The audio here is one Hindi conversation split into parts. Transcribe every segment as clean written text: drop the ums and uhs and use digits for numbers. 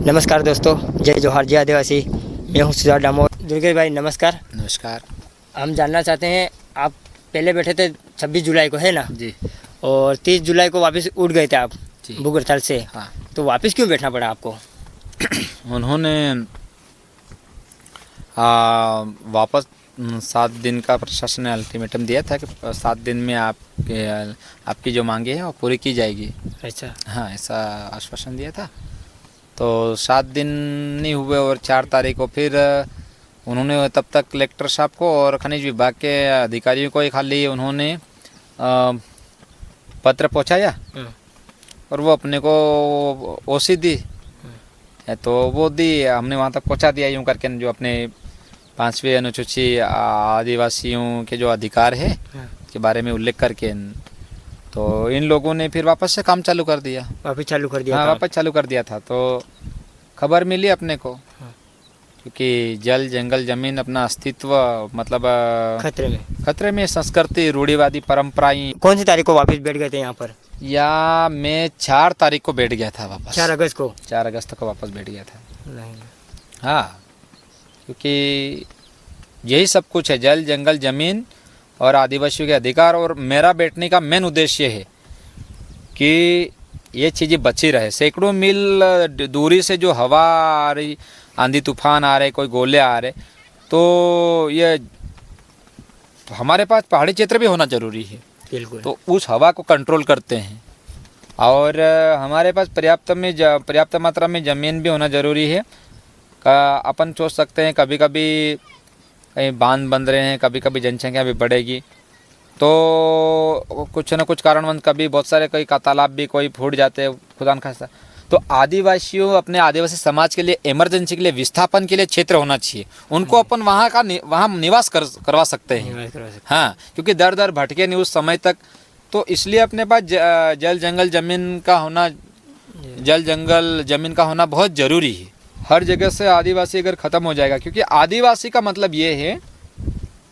नमस्कार दोस्तों, जय जोहार, जय आदिवासी। मैं हूँ सुजात डामोर। दुर्गेश भाई नमस्कार। नमस्कार हम जानना चाहते हैं, आप पहले बैठे थे 26 जुलाई को, है ना? जी। और 30 जुलाई को वापस उठ गए थे आप जी। भूख हड़ताल से। हाँ, तो वापस क्यों बैठना पड़ा आपको? उन्होंने वापस 7 दिन का प्रशासन ने अल्टीमेटम दिया था कि 7 दिन में आपकी जो मांगे हैं वो पूरी की जाएगी। अच्छा। हाँ, ऐसा आश्वासन दिया था। तो 7 दिन नहीं हुए और 4 तारीख को फिर उन्होंने तब तक कलेक्टर साहब को और खनिज विभाग के अधिकारियों को ही खाली उन्होंने पत्र पहुंचाया और वो अपने को ओसी दी है, तो वो दी, हमने वहाँ तक पहुँचा दिया यूँ करके। जो अपने 5वें अनुसूची आदिवासियों के जो अधिकार है के बारे में उल्लेख करके, तो इन लोगों ने फिर वापस से काम चालू कर दिया। वापस चालू कर दिया? हाँ, था? वापस चालू कर दिया था। तो खबर मिली अपने को, क्योंकि जल जंगल जमीन अपना अस्तित्व मतलब खतरे में संस्कृति रूढ़िवादी परंपराएं। कौन सी तारीख को वापस बैठ गए थे यहाँ पर? या मैं 4 तारीख को बैठ गया था वापस। 4 अगस्त को? 4 अगस्त को वापस बैठ गया था। नहीं। हाँ, क्योंकि यही सब कुछ है, जल जंगल जमीन और आदिवासियों के अधिकार। और मेरा बैठने का मेन उद्देश्य है कि ये चीज़ें बची रहे। सैकड़ों मील दूरी से जो हवा आ रही, आंधी तूफान आ रहे, कोई गोले आ रहे, तो ये तो हमारे पास पहाड़ी क्षेत्र भी होना ज़रूरी है। बिल्कुल। तो उस हवा को कंट्रोल करते हैं। और हमारे पास पर्याप्त मात्रा में ज़मीन भी होना ज़रूरी है। अपन सोच सकते हैं कभी कभी कहीं बांध बन रहे हैं, कभी कभी जनसंख्या भी बढ़ेगी, तो कुछ न कुछ कारणवश कभी बहुत सारे कोई का तालाब भी कोई फूट जाते हैं, खुदा न खास्ता। तो आदिवासियों, अपने आदिवासी समाज के लिए इमरजेंसी के लिए, विस्थापन के लिए क्षेत्र होना चाहिए। उनको अपन वहाँ निवास करवा सकते हैं। हाँ, क्योंकि दर दर भटके नहीं उस समय तक। तो इसलिए अपने पास जल जंगल जमीन का होना बहुत ज़रूरी है। हर जगह से आदिवासी अगर ख़त्म हो जाएगा, क्योंकि आदिवासी का मतलब ये है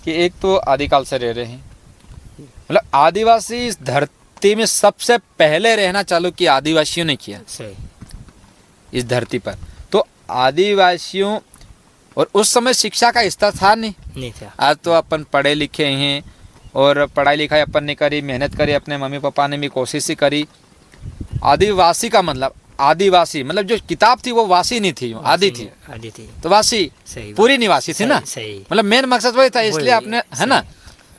कि एक तो आदिकाल से रह रहे हैं, मतलब आदिवासी इस धरती में सबसे पहले रहना चालू किया आदिवासियों ने किया इस धरती पर। तो आदिवासियों, और उस समय शिक्षा का स्तर था नहीं था। आज तो अपन पढ़े लिखे हैं और पढ़ाई लिखाई अपन ने करी, मेहनत करी, अपने मम्मी पापा ने भी कोशिश ही करी। आदिवासी का मतलब, आदिवासी मतलब जो किताब थी वो वासी नहीं थी, आदि थी। तो वासी पूरी निवासी थी ना, मतलब मेन मकसद वही था। इसलिए आपने, है ना,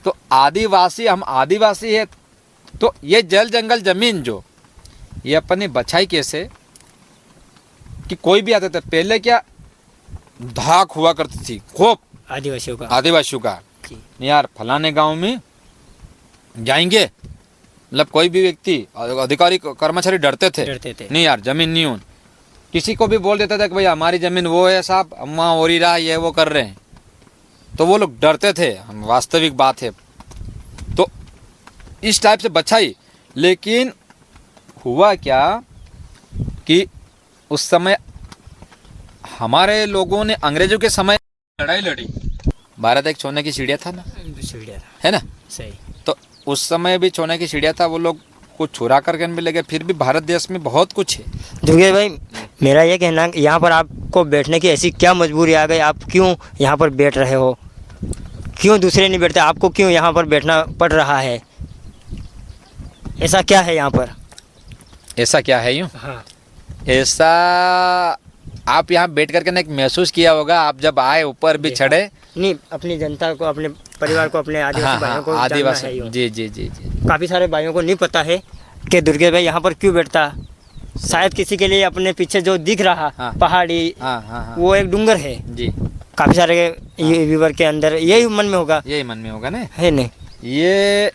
तो आदिवासी, हम आदिवासी है। तो ये जल जंगल जमीन जो ये अपन ने बचाई कैसे, कि कोई भी आते थे पहले, क्या धाक हुआ करती थी खूब आदिवासियों का यार, फलाने गांव में जाएंगे, मतलब कोई भी व्यक्ति, अधिकारी कर्मचारी डरते थे नहीं यार, जमीन नहीं होन। किसी को भी बोल देता था कि भाई हमारी जमीन वो है साहब, अम्मा हो रही रहा, ये वो कर रहे हैं, तो वो लोग डरते थे। हम वास्तविक बात है। तो इस टाइप से बचाई। लेकिन हुआ क्या कि उस समय हमारे लोगों ने अंग्रेजों के समय लड़ाई लड़ी। भारत एक सोने की चिड़िया था ना, है ना? सही। तो उस समय भी सोने की चिड़िया था, वो लोग कुछ चुरा करके भी लगे। फिर भी भारत देश में बहुत कुछ है। दुर्गेश भाई, मेरा ये कहना है, यहाँ पर आपको बैठने की ऐसी क्या मजबूरी आ गई? आप क्यों यहाँ पर बैठ रहे हो? क्यों दूसरे नहीं बैठते? आपको क्यों यहाँ पर बैठना पड़ रहा है? ऐसा क्या है यहाँ पर? ऐसा क्या है यूँ? हाँ। ऐसा आप यहाँ बैठ करके ना एक महसूस किया होगा, आप जब आए, ऊपर भी चढ़े। नहीं, अपनी जनता को, अपने परिवार को, अपने आदिवासी भाइयों को आदिवासी, जानना है। जी जी जी जी। काफ़ी सारे भाइयों को नहीं पता है कि दुर्गेश भाई यहाँ पर क्यों बैठता। शायद किसी के लिए अपने पीछे जो दिख रहा पहाड़ी, वो एक डूंगर है जी। काफ़ी सारे व्यूवर के अंदर यही मन में होगा ना, है नहीं? ये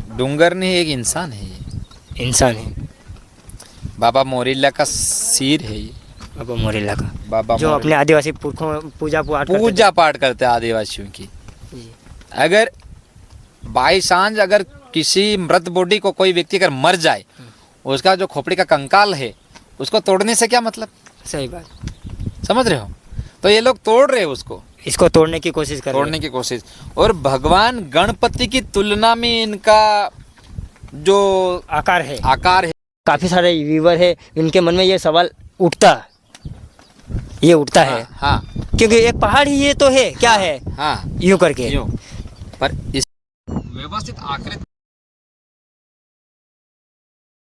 डूंगर नहीं, एक इंसान है। ये इंसान है। बाबा मोरिल्ला का सिर है ये। बाबा मोरिल्ला का, बाबा जो अपने आदिवासी पुरखों पूजा पाठ करते हैं आदिवासियों की। अगर बाई चांस अगर किसी मृत बॉडी को कोई व्यक्ति अगर मर जाए, उसका जो खोपड़ी का कंकाल है उसको तोड़ने से क्या मतलब? सही बात, समझ रहे हो? तो ये लोग तोड़ रहे हैं उसको, इसको तोड़ने की कोशिश कर तोड़ने की कोशिश। और भगवान गणपति की तुलना में इनका जो आकार है काफ़ी सारे व्यूवर है, इनके मन में ये सवाल उठता, ये उठता है हाँ क्योंकि एक पहाड़ ही ये तो है, क्या है हाँ यूं करके। यूं। पर इस व्यवस्थित आकृति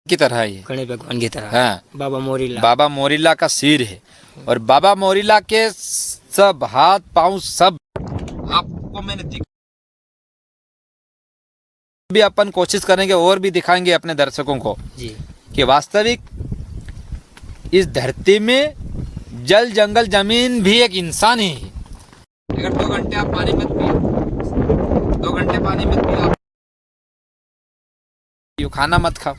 की तरह ही है। गणेश भगवान की तरह हाँ बाबा मोरीला। बाबा मोरिल्ला का सिर है और बाबा मोरिल्ला के सब हाथ पांव सब आपको मैंने भी अपन कोशिश करेंगे और भी दिखाएंगे अपने दर्शकों को जी कि वास्तविक इस धरती में जल जंगल जमीन भी एक इंसान ही है। अगर 2 घंटे आप पानी मत पिए, 2 घंटे पानी मत पिए, आप खाना मत खाओ।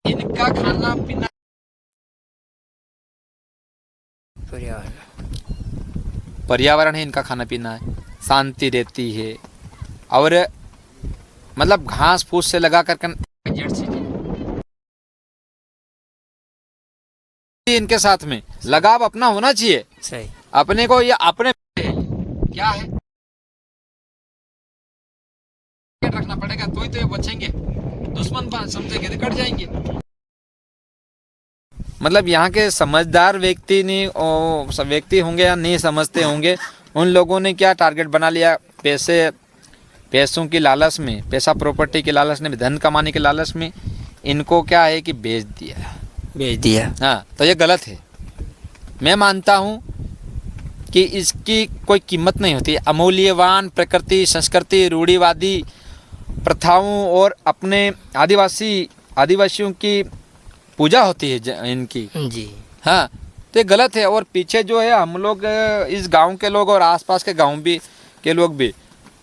इनका खाना पीना पर्यावरण है, इनका खाना पीना है, शांति रहती है। और मतलब घास फूस से लगा कर इनके साथ में लगाव अपना होना चाहिए। सही। अपने को ये अपने क्या है रखना पड़ेगा, तो ही तो ये बचेंगे। दुश्मन समझेंगे तो कट जाएंगे। मतलब यहाँ के समझदार व्यक्ति नहीं सब व्यक्ति होंगे या नहीं समझते होंगे, उन लोगों ने क्या टारगेट बना लिया, पैसों की लालच में, पैसा प्रॉपर्टी की लालच में, धन कमाने के लालच में इनको क्या है कि बेच दिया। हाँ, तो ये गलत है। मैं मानता हूँ कि इसकी कोई कीमत नहीं होती। अमूल्यवान प्रकृति, संस्कृति, रूढ़िवादी प्रथाओं और अपने आदिवासियों की पूजा होती है इनकी जी। हाँ, तो ये गलत है। और पीछे जो है हम लोग इस गांव के लोग और आसपास के गांव भी के लोग भी,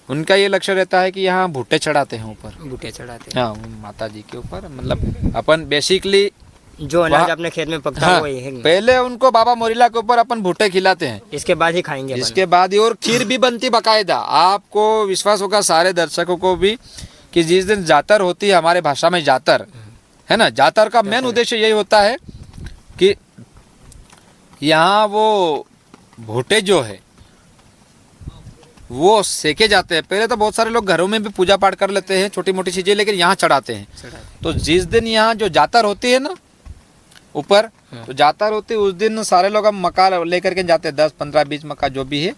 उनका ये लक्ष्य रहता है कि यहाँ भुट्टे चढ़ाते हैं, ऊपर भुट्टे चढ़ाते हैं। हाँ, माता जी के ऊपर। मतलब अपन बेसिकली जो अनाज अपने खेत में पकता है वही है। पहले उनको बाबा मोरिल्ला के ऊपर अपन भुट्टे खिलाते हैं, इसके बाद ही खाएंगे। इसके बाद ही। और खीर भी बनती बाकायदा। आपको विश्वास होगा, सारे दर्शकों को भी, कि जिस दिन जातर होती है, हमारे भाषा में जातर है ना, जातर का मेन उद्देश्य यही होता है कि यहाँ वो भुट्टे जो है वो सेके जाते हैं। पहले तो बहुत सारे लोग घरों में भी पूजा पाठ कर लेते हैं, छोटी मोटी चीजें, लेकिन यहाँ चढ़ाते हैं। तो जिस दिन यहाँ जो जातर होती है ना ऊपर, तो जातर होती है उस दिन सारे लोग हम मक्का लेकर के जाते हैं, 10, 15, 20 मक्का जो भी है,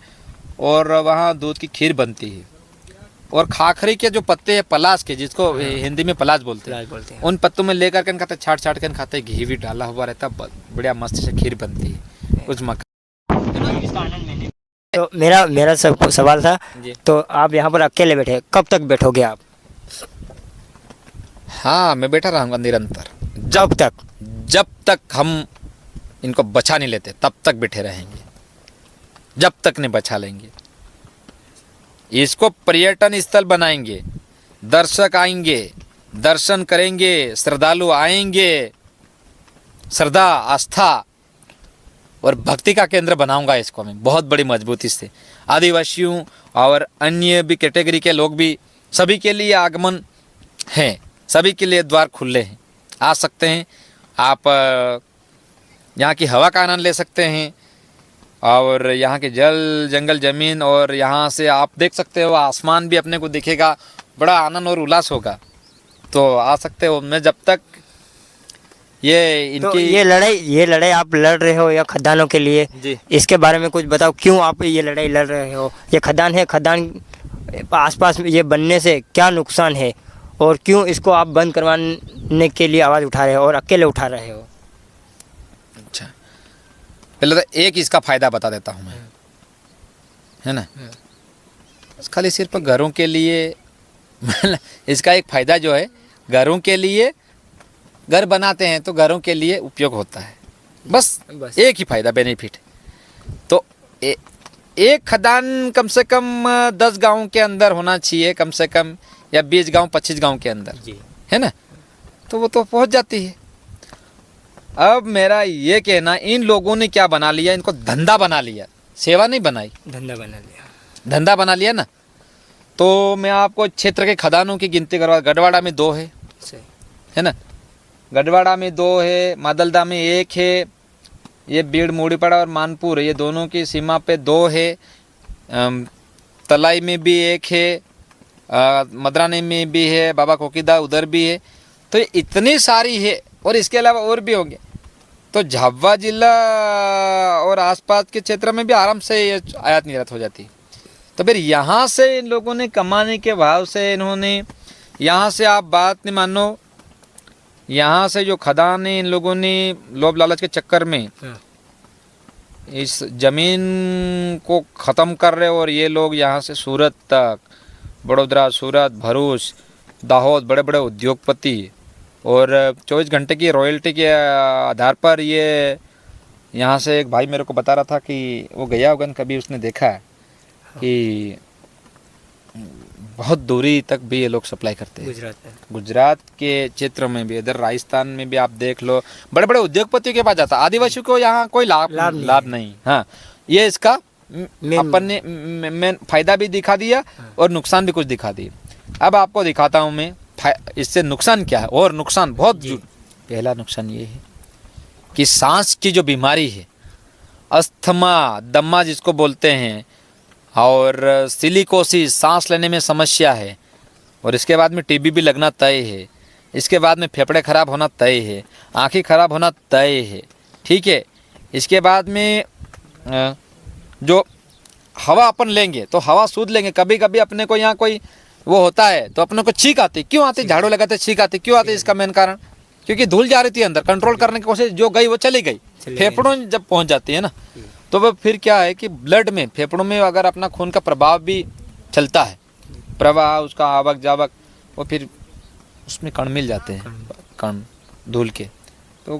और वहाँ दूध की खीर बनती है। और खाखरी के जो पत्ते हैं पलाश के, जिसको हिंदी में पलाश बोलते हैं, उन पत्तों में लेकर के खाते, छाट के खाते, घी भी डाला हुआ रहता, बढ़िया मस्त से खीर बनती है उस मक्का। तो मेरा सब सवाल था, तो आप यहाँ पर अकेले बैठे, कब तक बैठोगे आप? हाँ, मैं बैठा रहूँगा निरंतर, जब तक हम इनको बचा नहीं लेते तब तक बैठे रहेंगे, जब तक नहीं बचा लेंगे। इसको पर्यटन स्थल बनाएंगे, दर्शक आएंगे, दर्शन करेंगे, श्रद्धालु आएंगे, श्रद्धा, आस्था और भक्ति का केंद्र बनाऊंगा इसको मैं बहुत बड़ी मजबूती से। आदिवासियों और अन्य भी कैटेगरी के लोग भी, सभी के लिए आगमन है, सभी के लिए द्वार खुले हैं, आ सकते हैं। आप यहाँ की हवा का आनंद ले सकते हैं, और यहाँ के जल जंगल जमीन, और यहाँ से आप देख सकते हो आसमान भी अपने को दिखेगा, बड़ा आनंद और उल्लास होगा। तो आ सकते हो। मैं जब तक ये इनकी तो ये लड़ाई आप लड़ रहे हो या खदानों के लिए जी, इसके बारे में कुछ बताओ, क्यों आप ये लड़ाई लड़ रहे हो? ये खदान है, खदान आसपास ये बनने से क्या नुकसान है, और क्यों इसको आप बंद करवाने के लिए आवाज़ उठा रहे हो और अकेले उठा रहे हो? अच्छा, पहले तो एक इसका फ़ायदा बता देता हूँ मैं, है ना। खाली सिर्फ घरों के लिए इसका एक फ़ायदा जो है, घरों के लिए घर बनाते हैं तो घरों के लिए उपयोग होता है, बस एक ही फ़ायदा, बेनिफिट। तो एक खदान कम से कम 10 गाँव के अंदर होना चाहिए, कम से कम, या 20 गाँव 25 गाँव के अंदर, है ना, तो वो तो पहुंच जाती है। अब मेरा ये कहना, इन लोगों ने क्या बना लिया, इनको धंधा बना लिया, सेवा नहीं बनाई, धंधा बना लिया ना। तो मैं आपको क्षेत्र के खदानों की गिनती करवा, गढ़वाड़ा में 2 है ना, गढ़वाड़ा में 2 है, मादलदा में 1 है, ये बीड़ मूड़ीपाड़ा और मानपुर, ये दोनों की सीमा पे 2 है, तलाई में भी 1 है, मदरानी में भी है, बाबा कोकीदा उधर भी है। तो इतनी सारी है, और इसके अलावा और भी होंगे। तो झाबुआ जिला और आसपास के क्षेत्र में भी आराम से ये आयात निर्यात हो जाती। तो फिर यहाँ से इन लोगों ने कमाने के भाव से इन्होंने यहाँ से, आप बात नहीं मानो, यहाँ से जो खदान है इन लोगों ने लोभ लालच के चक्कर में इस जमीन को ख़त्म कर रहे, और ये लोग यहाँ से सूरत तक, बड़ोदरा, सूरत, भरूच, दाहोद, बड़े बड़े उद्योगपति, और 24 घंटे की रॉयल्टी के आधार पर ये यहाँ से, एक भाई मेरे को बता रहा था कि वो गया होगा कभी, उसने देखा है कि बहुत दूरी तक भी ये लोग सप्लाई करते हैं। गुजरात के क्षेत्र में भी, इधर राजस्थान में भी आप देख लो, बड़े बड़े उद्योगपतियों के पास जाता। आदिवासियों को यहाँ कोई लाभ नहीं। हाँ, ये इसका अपन ने मैं फायदा भी दिखा दिया और नुकसान भी कुछ दिखा दिया। अब आपको दिखाता हूँ मैं इससे नुकसान क्या है, और नुकसान बहुत। पहला नुकसान ये है कि सांस की जो बीमारी है, अस्थमा, दम्मा जिसको बोलते हैं, और सिलिकोसिस, सांस लेने में समस्या है, और इसके बाद में टीबी भी लगना तय है, इसके बाद में फेफड़े खराब होना तय है, आँखें खराब होना तय है, ठीक है। इसके बाद में जो हवा अपन लेंगे तो हवा सूद लेंगे, कभी कभी अपने को यहाँ कोई वो होता है तो अपने को छींक आती। क्यों आती? झाड़ू लगाते छींक आती। क्यों आती? इसका मेन कारण क्योंकि धूल जा रही थी अंदर, कंट्रोल करने की कोशिश जो गई वो चली गई, फेफड़ों में जब पहुँच जाती है ना, तो वो फिर क्या है कि ब्लड में, फेफड़ों में अगर अपना खून का प्रभाव भी चलता है, प्रवाह उसका आवक जावक, वो फिर उसमें कण मिल जाते हैं, कण धूल के, तो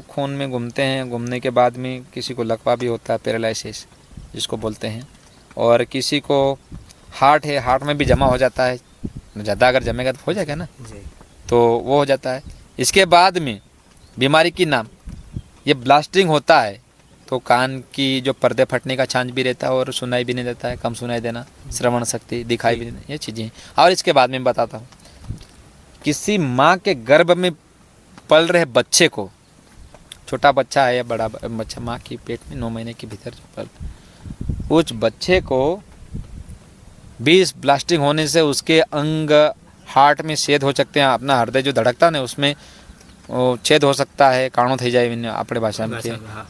खून में घूमते हैं। घूमने के बाद में किसी को लकवा भी होता है, पैरालिसिस जिसको बोलते हैं, और किसी को हार्ट है, हार्ट में भी जमा हो जाता है, ज़्यादा अगर जमेगा तो हो जाएगा ना, तो वो हो जाता है। इसके बाद में बीमारी की नाम, ये ब्लास्टिंग होता है तो कान की जो पर्दे फटने का चांस भी रहता है, और सुनाई भी नहीं देता है, कम सुनाई देना, श्रवण शक्ति, दिखाई भी नहीं, ये चीज़ें। और इसके बाद में बताता हूँ, किसी माँ के गर्भ में पल रहे बच्चे को, छोटा बच्चा है या बड़ा बच्चा, माँ की पेट में 9 महीने के भीतर जो पल, उस बच्चे को 20 ब्लास्टिंग होने से उसके अंग, हार्ट में छेद हो सकते हैं, अपना हृदय जो धड़कता है उसमें छेद हो सकता है, काणो थी जाए अपने भाषा में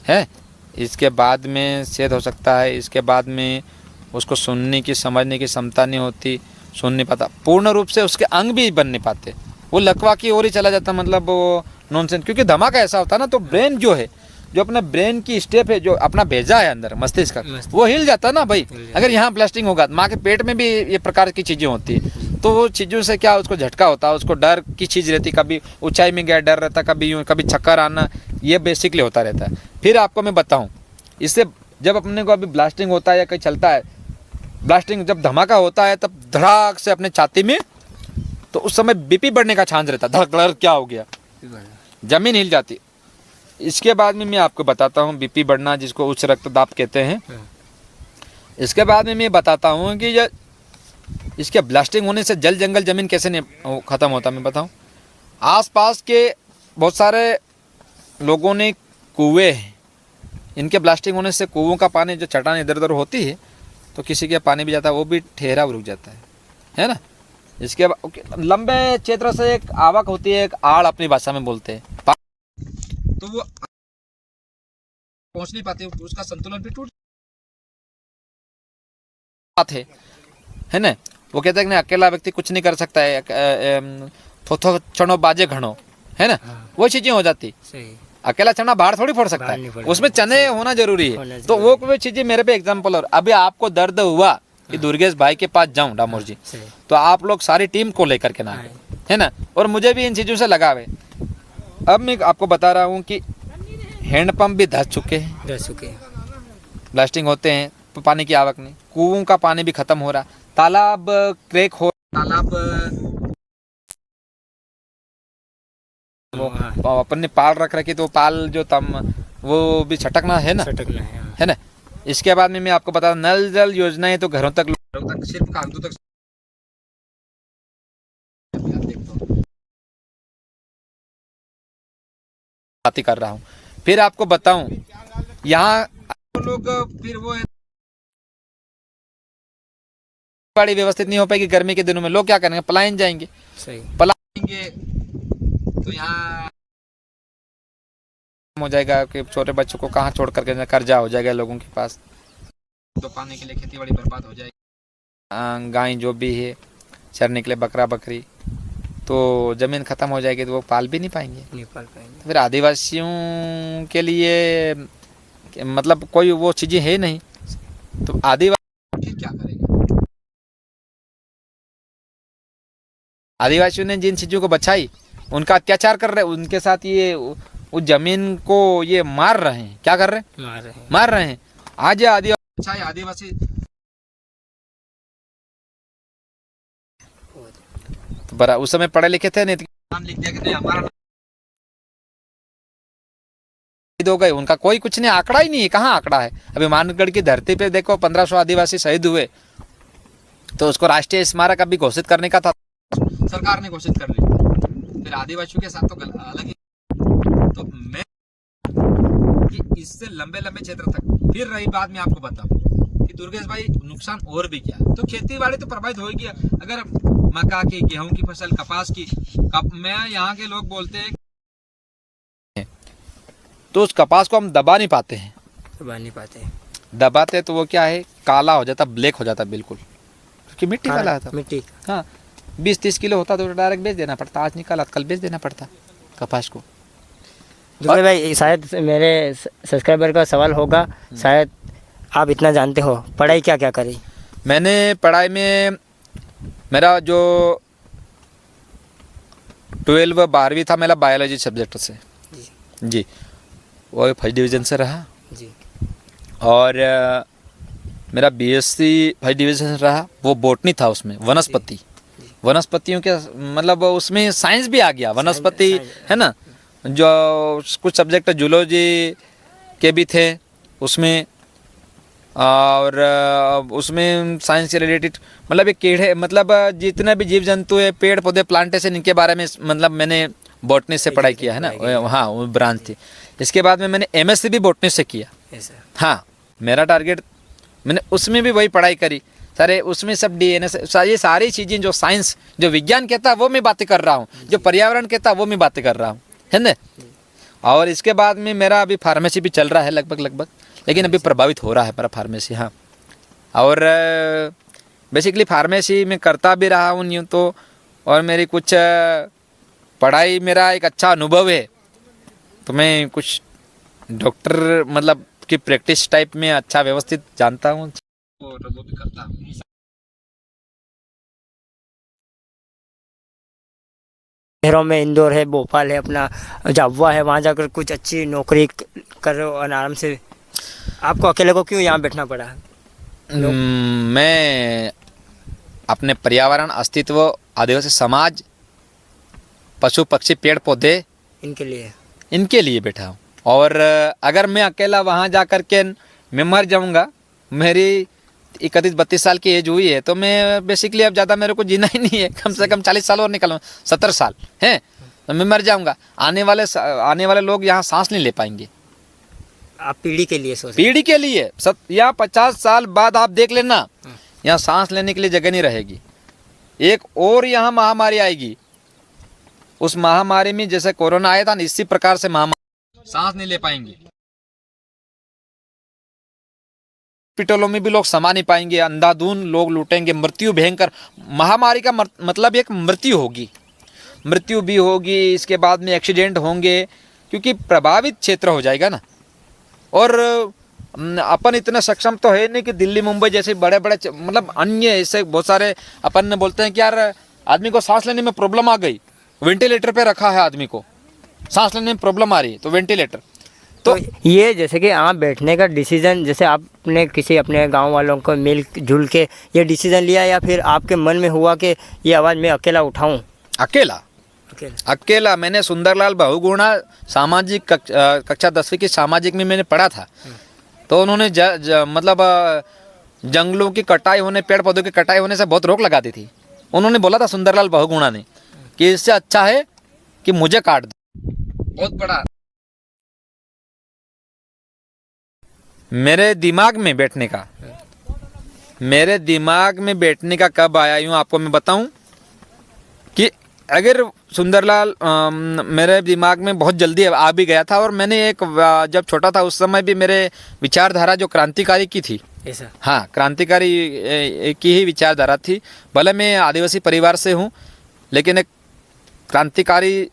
है। इसके बाद में छेद हो सकता है। इसके बाद में उसको सुनने की, समझने की क्षमता नहीं होती, सुन नहीं पाता, पूर्ण रूप से उसके अंग भी बन नहीं पाते, वो लकवा की ओर ही चला जाता, मतलब वो नॉनसेंस। क्योंकि धमाका ऐसा होता है ना, तो ब्रेन जो है, जो अपने ब्रेन की स्टेप है, जो अपना भेजा है अंदर मस्तिष्क का, वो हिल जाता है ना भाई। अगर यहाँ ब्लास्टिंग होगा, माँ के पेट में भी ये प्रकार की चीज़ें होती है, तो वो चीज़ों से क्या उसको झटका होता है, उसको डर की चीज़ रहती, कभी ऊंचाई में गया डर रहता, कभी यूँ, कभी चक्कर आना, ये बेसिकली होता रहता है। फिर आपको मैं बताऊँ, इससे जब अपने को अभी ब्लास्टिंग होता है या कहीं चलता है, ब्लास्टिंग जब धमाका होता है तब धड़ाक से अपने छाती में, तो उस समय बीपी बढ़ने का चांस रहता है, धड़क क्या हो गया, जमीन हिल जाती। इसके बाद में मैं आपको बताता हूँ बीपी बढ़ना, जिसको उच्च रक्तदाब कहते हैं। इसके बाद में मैं बताता हूँ कि ये इसके ब्लास्टिंग होने से जल जंगल जमीन कैसे नहीं ख़त्म होता, मैं बताऊँ। आसपास के बहुत सारे लोगों ने कुएँ हैं, इनके ब्लास्टिंग होने से कुओं का पानी, जो चट्टान इधर उधर होती है तो किसी के पानी भी जाता है, वो भी ठहरा रुक जाता है ना। इसके लंबे क्षेत्र से एक आवक होती है, एक आड़ अपनी भाषा में बोलते हैं, तो वो पहुंच नहीं पाते, उसका संतुलन भी टूट जाता है ना। वो कहते हैं कि अकेला व्यक्ति कुछ नहीं कर सकता है, थोथो चढ़ो बाजे घणो, है ना, वो चीजें हो जाती। अकेला चना बाहर थोड़ी फोड़ सकता है, उसमें चने होना जरूरी है। तो वो चीजें मेरे पे एग्जांपल। और अभी आपको दर्द हुआ कि दुर्गेश भाई के पास जाऊं, डामोर जी, तो आप लोग सारी टीम को लेकर के ना, है ना, और मुझे भी इन चीजों से लगाव है। अब मैं आपको बता रहा हूँ कि हैंडपंप भी धस चुके हैं, ब्लास्टिंग होते हैं तो पानी की आवक नहीं, कुओं का पानी भी खत्म हो रहा, तालाब क्रैक हो, तालाब वो अपन ने पाल रख रखी, तो पाल जो वो भी छटकना है ना, है ना। इसके बाद में मैं आपको बता, नल जल योजनाएं तो घरों तक सिर्फ कागजों तक बात कर रहा हूँ। फिर आपको बताऊं, यहाँ लोग फिर वो बड़ी व्यवस्थित नहीं हो पाएगी गर्मी के दिनों में, लोग क्या करेंगे, पलायन जाएंगे, पलायेंगे तो यहाँ हो जाएगा कि छोटे बच्चों को कहाँ छोड़ करके कर्जा हो जाएगा लोगों के पास, तो पाने के लिए खेती बाड़ी बर्बाद हो जाएगी, गाय जो भी है चरने के लिए बकरा बकरी, तो ज़मीन ख़त्म हो जाएगी तो वो पाल भी नहीं पाएंगे। तो फिर आदिवासियों के लिए मतलब कोई वो चीज़ें है नहीं, तो आदिवासी क्या करेंगे? आदिवासियों ने जिन चीज़ों को बचाई उनका अत्याचार कर रहे हैं, उनके साथ ये उस जमीन को ये मार रहे हैं। क्या कर रहे हैं? मार रहे हैं। आज आदिवासी तो बड़ा उस समय पढ़े लिखे थे नहीं, नाम लिख दिया कि नहीं हमारा हो गए, उनका कोई कुछ नहीं, आंकड़ा ही नहीं है। कहाँ आंकड़ा है? अभी मानगढ़ की धरती पे देखो 1500 आदिवासी शहीद हुए, तो उसको राष्ट्रीय स्मारक अभी घोषित करने का था, सरकार ने घोषित कर लिया। फिर आदिवासियों के साथ तो अलग ही, तो मैं कि इससे लंबे लंबे क्षेत्र तक। फिर रही बात, मैं आपको बताऊं कि दुर्गेश भाई नुकसान और भी क्या, तो खेती बाड़ी तो प्रभावित होगी। अगर मक्का की, गेहूं की फसल, कपास की, मैं यहाँ के लोग बोलते हैं तो उस कपास को हम दबा नहीं पाते हैं, दबाते तो वो क्या है, काला हो जाता, ब्लैक हो जाता बिल्कुल, क्योंकि मिट्टी वाला था। मिट्टी, हाँ 20-30 किलो होता तो डायरेक्ट बेच देना पड़ता, आज निकाला कल बेच देना पड़ता कपास को। दुर्गेश भाई शायद मेरे सब्सक्राइबर का सवाल होगा, शायद आप इतना जानते हो, पढ़ाई क्या क्या करी? मैंने पढ़ाई में मेरा जो 12वीं था मेरा बायोलॉजी सब्जेक्ट से जी, वो फर्स्ट डिवीज़न से रहा जी। और मेरा बीएससी फर्स्ट डिवीज़न से रहा, वो बोटनी था, उसमें वनस्पति, वनस्पतियों के मतलब उसमें साइंस भी आ गया, वनस्पति है ना, जो कुछ सब्जेक्ट जूलॉजी के भी थे उसमें, और उसमें साइंस से रिलेटेड मतलब ये कीड़े, मतलब जितने भी जीव जंतु है, पेड़ पौधे, प्लांटेशन, इनके बारे में मतलब मैंने बॉटनी से पढ़ाई किया है ना, हाँ वो ब्रांच थी। इसके बाद में मैंने एमएससी भी बॉटनी से किया। हाँ मेरा टारगेट, मैंने उसमें भी वही पढ़ाई करी सारे, उसमें सब डीएनए ये सारी चीज़ें जो साइंस, जो विज्ञान कहता है वो मैं बातें कर रहा हूँ, जो पर्यावरण कहता है वो मैं बातें कर रहा हूँ, है ना। और इसके बाद में मेरा अभी फार्मेसी भी चल रहा है लगभग, लेकिन अभी प्रभावित हो रहा है मेरा फार्मेसी। हाँ, और बेसिकली फार्मेसी में करता भी रहा हूँ यूँ तो, और मेरी कुछ पढ़ाई, मेरा एक अच्छा अनुभव है, तो मैं कुछ डॉक्टर मतलब की प्रैक्टिस टाइप में अच्छा व्यवस्थित जानता हूँ और वो भी करता हूँ। शहरों में इंदौर है, भोपाल है, अपना झाबुआ है, वहाँ जाकर कुछ अच्छी नौकरी करो और आराम से, आपको अकेले को क्यों यहाँ बैठना पड़ा? मैं अपने पर्यावरण, अस्तित्व, आदिवासी समाज, पशु पक्षी, पेड़ पौधे, इनके लिए बैठा हूँ। और अगर मैं अकेला वहाँ जा कर के मैं मर जाऊँगा, मेरी 31-32 साल की एज हुई है, तो मैं बेसिकली अब ज़्यादा मेरे को जीना ही नहीं है, कम से कम 40 साल और निकलूँ, 70 साल हैं, तो मैं मर जाऊँगा। आने वाले लोग यहाँ सांस नहीं ले पाएंगे। आप पीढ़ी के लिए सोच, पीढ़ी के लिए या 50 साल बाद आप देख लेना, यहाँ सांस लेने के लिए जगह नहीं रहेगी। एक और यहाँ महामारी आएगी, उस महामारी में जैसे कोरोना आया था ना, इसी प्रकार से महामारी, सांस नहीं ले पाएंगे, हॉस्पिटलों में भी लोग समा नहीं पाएंगे, अंधाधुंध लोग लूटेंगे, मृत्यु भयंकर, महामारी का मतलब एक मृत्यु होगी, मृत्यु भी होगी, इसके बाद में एक्सीडेंट होंगे, क्योंकि प्रभावित क्षेत्र हो जाएगा ना। और अपन इतना सक्षम तो है नहीं कि दिल्ली मुंबई जैसे बड़े बड़े मतलब अन्य ऐसे बहुत सारे, अपन ने बोलते हैं कि यार आदमी को सांस लेने में प्रॉब्लम आ गई, वेंटिलेटर पे रखा है आदमी को, सांस लेने में प्रॉब्लम आ रही है तो वेंटिलेटर। तो ये जैसे कि आप बैठने का डिसीज़न, जैसे आपने किसी अपने गांव वालों को मिल जुल के ये डिसीज़न लिया, या फिर आपके मन में हुआ कि ये आवाज़ मैं अकेला उठाऊं? अकेला मैंने सुंदरलाल बहुगुणा सामाजिक कक्षा 10वीं की सामाजिक में मैंने पढ़ा था, तो उन्होंने मतलब जंगलों की कटाई होने, पेड़ पौधों की कटाई होने से बहुत रोक लगा दी थी। उन्होंने बोला था सुंदरलाल बहुगुणा ने कि इससे अच्छा है कि मुझे काट दो। बहुत बड़ा मेरे दिमाग में बैठने का कब आया, यूँ आपको मैं बताऊं कि अगर सुंदरलाल मेरे दिमाग में बहुत जल्दी आ भी गया था, और मैंने जब छोटा था उस समय भी मेरे विचारधारा जो क्रांतिकारी की थी, ऐसा? हाँ, क्रांतिकारी की ही विचारधारा थी। भले मैं आदिवासी परिवार से हूँ, लेकिन एक क्रांतिकारी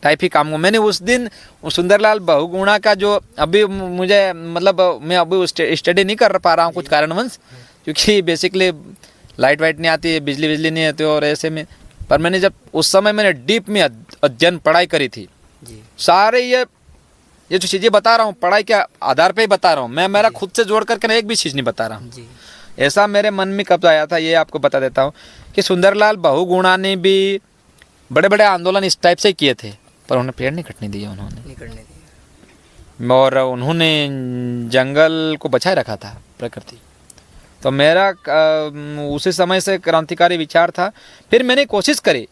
टाइप ही काम हूँ। मैंने उस दिन सुंदरलाल बहुगुणा का जो अभी मुझे मतलब मैं अभी स्टडी नहीं कर पा रहा हूँ कुछ कारणवश, क्योंकि बेसिकली लाइट वाइट नहीं आती है, बिजली नहीं आती, और ऐसे में। पर मैंने जब उस समय मैंने डीप में अध्ययन पढ़ाई करी थी, जी। सारे ये जो चीज़ें बता रहा हूँ पढ़ाई के आधार पे ही बता रहा हूँ मैं, मेरा खुद से जोड़ करके एक भी चीज़ नहीं बता रहा हूँ जी। ऐसा मेरे मन में कब आया था ये आपको बता देता हूँ कि सुंदरलाल बहुगुणा ने भी बड़े बड़े आंदोलन इस टाइप से किए थे, पर उन्हें पेड़ नहीं कटने दिए उन्होंने, नहीं करने दिया। और उन्होंने जंगल को बचाए रखा था, प्रकृति। तो मेरा उसी समय से क्रांतिकारी विचार था। फिर मैंने कोशिश करी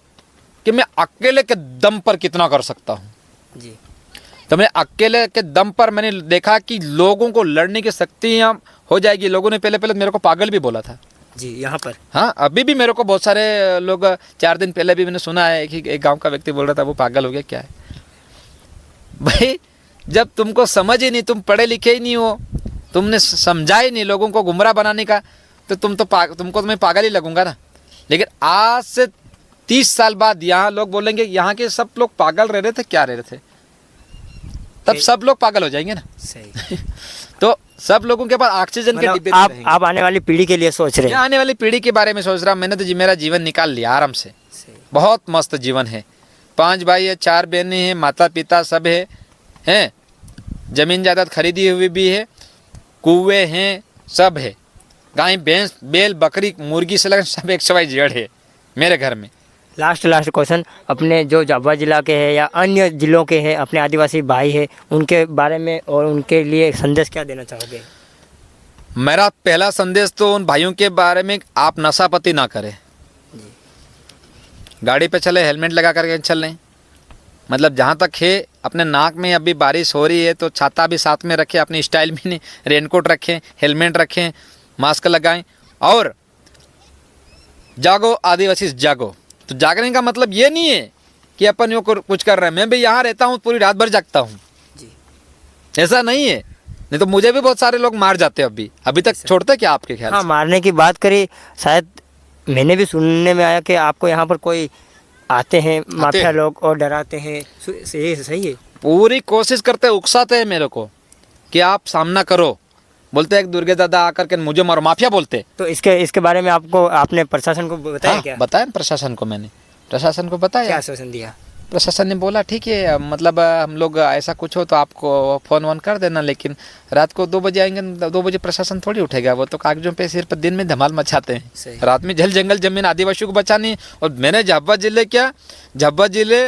कि मैं अकेले के दम पर कितना कर सकता हूँ जी। तो मैं अकेले के दम पर मैंने देखा कि लोगों को लड़ने की शक्तियाँ हो जाएगी। लोगों ने पहले मेरे को पागल भी बोला था जी। यहाँ पर? हाँ, अभी भी मेरे को बहुत सारे लोग 4 दिन पहले भी मैंने सुना है कि एक गांव का व्यक्ति बोल रहा था वो पागल हो गया। क्या है भाई, जब तुमको समझ ही नहीं, तुम पढ़े लिखे ही नहीं हो, तुमने समझा ही नहीं लोगों को गुमराह बनाने का, तो तुमको तो मैं पागल ही लगूंगा ना। लेकिन आज से 30 साल बाद यहाँ लोग बोलेंगे यहाँ के सब लोग पागल रह रहे थे, क्या रह रहे थे, तब सब लोग पागल हो जाएंगे ना। सही। तो सब लोगों के पास ऑक्सीजन के डिब्बे आप आने वाली पीढ़ी के लिए सोच रहे हैं? आने वाली पीढ़ी के बारे में सोच रहा हूँ। मैंने तो मेरा जीवन निकाल लिया आराम से, बहुत मस्त जीवन है। 5 भाई है, 4 बहनें हैं, माता पिता सब हैं, जमीन जायदाद खरीदी हुई भी है, कुएं हैं, सब है, गाय भैंस बैल बकरी मुर्गी से लगन सब XYZ है मेरे घर में। लास्ट क्वेश्चन, अपने जो झाबुआ जिला के हैं या अन्य जिलों के हैं, अपने आदिवासी भाई हैं, उनके बारे में और उनके लिए संदेश क्या देना चाहोगे? मेरा पहला संदेश तो उन भाइयों के बारे में, आप नशापति ना करें, गाड़ी पे चले हेलमेट लगा करके चलें। मतलब जहाँ तक है अपने नाक में, अभी बारिश हो रही है तो छाता भी साथ में रखें, अपनी स्टाइल में नहीं, रेनकोट रखें, हेलमेट रखें, मास्क लगाएं, और जागो आदिवासी जागो। तो जागने का मतलब ये नहीं है कि अपन यो कुछ कर रहे हैं। मैं भी यहाँ रहता हूँ, पूरी रात भर जागता हूँ जी। ऐसा नहीं है, नहीं तो मुझे भी बहुत सारे लोग मार जाते हैं। अभी तक छोड़ते क्या आपके ख्याल हाँ, से? मारने की बात करी, शायद मैंने भी सुनने में आया कि आपको यहाँ पर कोई आते हैं माफिया लोग और डराते हैं, सही है? पूरी कोशिश करते, उकसाते हैं मेरे को कि आप सामना करो। बोलते हैं एक दुर्गे दादा आकर के मुझे मारो, माफिया बोलते। तो इसके बारे में आपने प्रशासन को बताया? हाँ, क्या बताया प्रशासन को, मैंने प्रशासन को बताया। क्या आश्वासन दिया? प्रशासन ने बोला ठीक है, मतलब हम लोग ऐसा कुछ हो तो आपको फ़ोन कर देना, लेकिन रात को 2 बजे आएंगे। 2 बजे प्रशासन थोड़ी उठेगा, वो तो कागजों पे सिर पर दिन में धमाल मचाते हैं। रात में जल जंगल जमीन आदिवासियों को बचानी। और मैंने झाबुआ जिले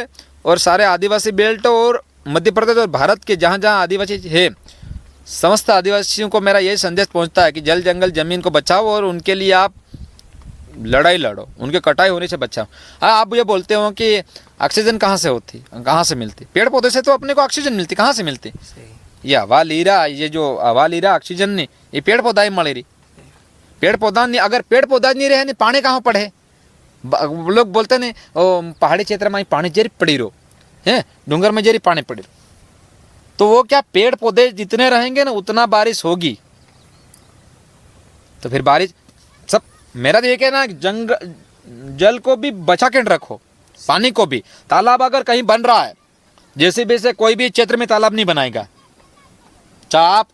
और सारे आदिवासी बेल्ट और मध्य प्रदेश और भारत के जहाँ जहाँ आदिवासी है, समस्त आदिवासियों को मेरा यही संदेश पहुँचता है कि जल जंगल जमीन को बचाओ और उनके लिए आप लड़ाई लड़ो, उनके कटाई होने से बचाओ। हाँ, आप ये बोलते हो कि ऑक्सीजन कहाँ से होती, कहाँ से मिलती? पेड़ पौधे से तो अपने को ऑक्सीजन मिलती, कहाँ से मिलती? ये हवा ली रहा, ये जो हवा ली रहा ऑक्सीजन नहीं, ये पेड़ पौधा ही मले रही। पेड़ पौधा नहीं, अगर पेड़ पौधा नहीं रहे, पानी कहाँ पड़े? लोग बोलते नहीं पहाड़ी क्षेत्र में पानी जरी पड़ी रो है, डूंगर में जरी पानी पड़ी रो, तो वो क्या, पेड़ पौधे जितने रहेंगे ना उतना बारिश होगी। तो फिर बारिश सब, मेरा तो ये कहना है जल को भी बचा के रखो, पानी को भी। तालाब अगर कहीं बन रहा है, JCB से कोई भी क्षेत्र में तालाब नहीं बनाएगा, चाहे आप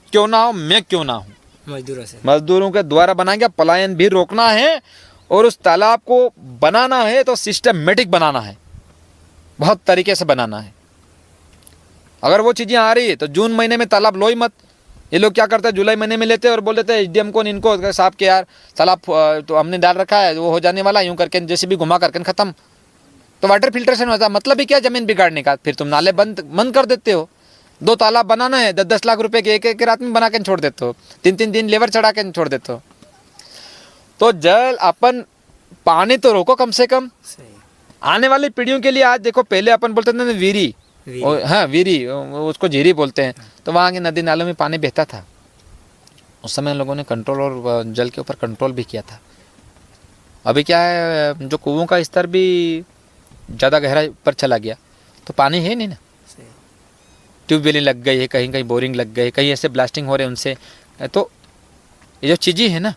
क्यों ना हो, मैं क्यों ना हूँ, मजदूरों के द्वारा बनाएंगे। पलायन भी रोकना है, और उस तालाब को बनाना है तो सिस्टमेटिक बनाना है, बहुत तरीके से बनाना है। अगर वो चीज़ें आ रही है तो जून महीने में तालाब लो ही मत। ये लोग क्या करते हैं, जुलाई महीने में लेते हैं और बोल देते हैं SDM को, इनको साहब के यार तालाब तो हमने डाल रखा है, वो हो जाने वाला, यूँ करके JCB घुमा करके ख़त्म। तो वाटर फिल्ट्रेशन होता है, मतलब ही क्या ज़मीन बिगाड़ने का। फिर तुम नाले बंद कर देते हो। 2 तालाब बनाना है, 10-10 लाख रुपए के एक रात में बना के छोड़ देते हो, 3-3 दिन लेबर चढ़ा के छोड़ देते हो। तो जल अपन पानी तो रोको कम से कम, आने वाली पीढ़ियों के लिए। आज देखो, पहले अपन बोलते थे वीरी, हाँ वीरी, उसको झीरी बोलते हैं, तो वहाँ के नदी नालों में पानी बहता था। उस समय लोगों ने कंट्रोल और जल के ऊपर कंट्रोल भी किया था। अभी क्या है, जो कुओं का स्तर भी ज़्यादा गहराई पर चला गया तो पानी है नहीं ना, ट्यूबवेलें लग गई है, कहीं कहीं बोरिंग लग गई, कहीं ऐसे ब्लास्टिंग हो रहे हैं उनसे। तो ये जो चीज़ें हैं ना,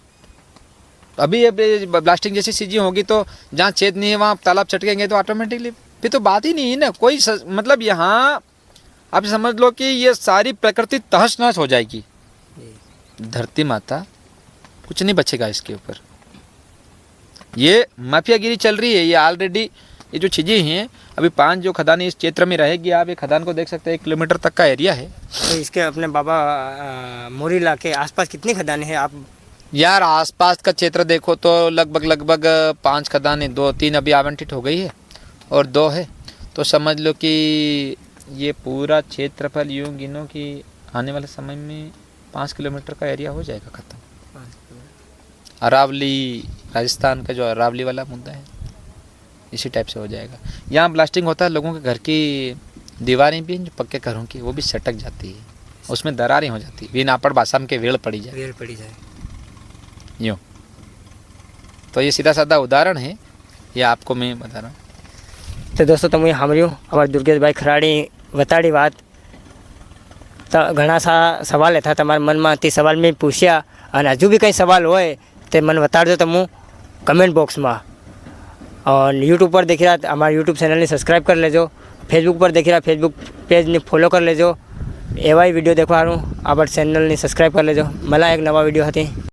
अभी ब्लास्टिंग जैसी चीज़ें होगी तो जहाँ छेद नहीं है वहाँ तालाब चटकेंगे तो ऑटोमेटिकली फिर तो बात ही नहीं है ना कोई मतलब यहाँ आप समझ लो कि ये सारी प्रकृति तहस नहस हो जाएगी। धरती माता कुछ नहीं बचेगा इसके ऊपर। ये माफियागिरी चल रही है, ये ऑलरेडी ये जो चीज़ें हैं अभी 5 जो खदानें इस क्षेत्र में रहेगी। आप ये खदान को देख सकते हैं, 1 किलोमीटर तक का एरिया है। तो इसके अपने बाबा मोरीला के आसपास कितनी खदानें हैं आप? यार आसपास का क्षेत्र देखो तो लगभग 5 खदानें, 2-3 अभी आवंटित हो गई है और 2 है। तो समझ लो कि ये पूरा क्षेत्रफल यूँ गिनो कि आने वाले समय में 5 किलोमीटर का एरिया हो जाएगा ख़त्म। अरावली, राजस्थान का जो अरावली वाला मुद्दा है इसी टाइप से हो जाएगा। यहाँ ब्लास्टिंग होता है, लोगों के घर की दीवारें भी जो पक्के घरों की वो भी सटक जाती है, उसमें दरारें हो जाती है, नापड़ बासाम के वेड़ पड़ी जाए यूँ। तो ये सीधा साधा उदाहरण है, ये आपको मैं बता रहा हूँ। तो दोस्तों તમે સાંભળ્યું અમારા દુર્ગેશભાઈ ખરાડી વતાડી વાત। તો ઘણા સવાલ હતા તમારા મનમાં, તે સવાલ મેં પૂછ્યા અને હજુ બી કંઈ સવાલ હોય તે મને બતાડજો તમે કમેન્ટ બોક્સમાં। और यूट्यूब पर देख रहा हमारे यूट्यूब चैनल ने सब्सक्राइब कर लेजो, फेसबुक पर देख रहा फेसबुक पेज ने फॉलो कर लेजो। एवा ही वीडियो देखवा आप चैनल ने सब्सक्राइब कर लेजो। मला एक नवा वीडियो हती।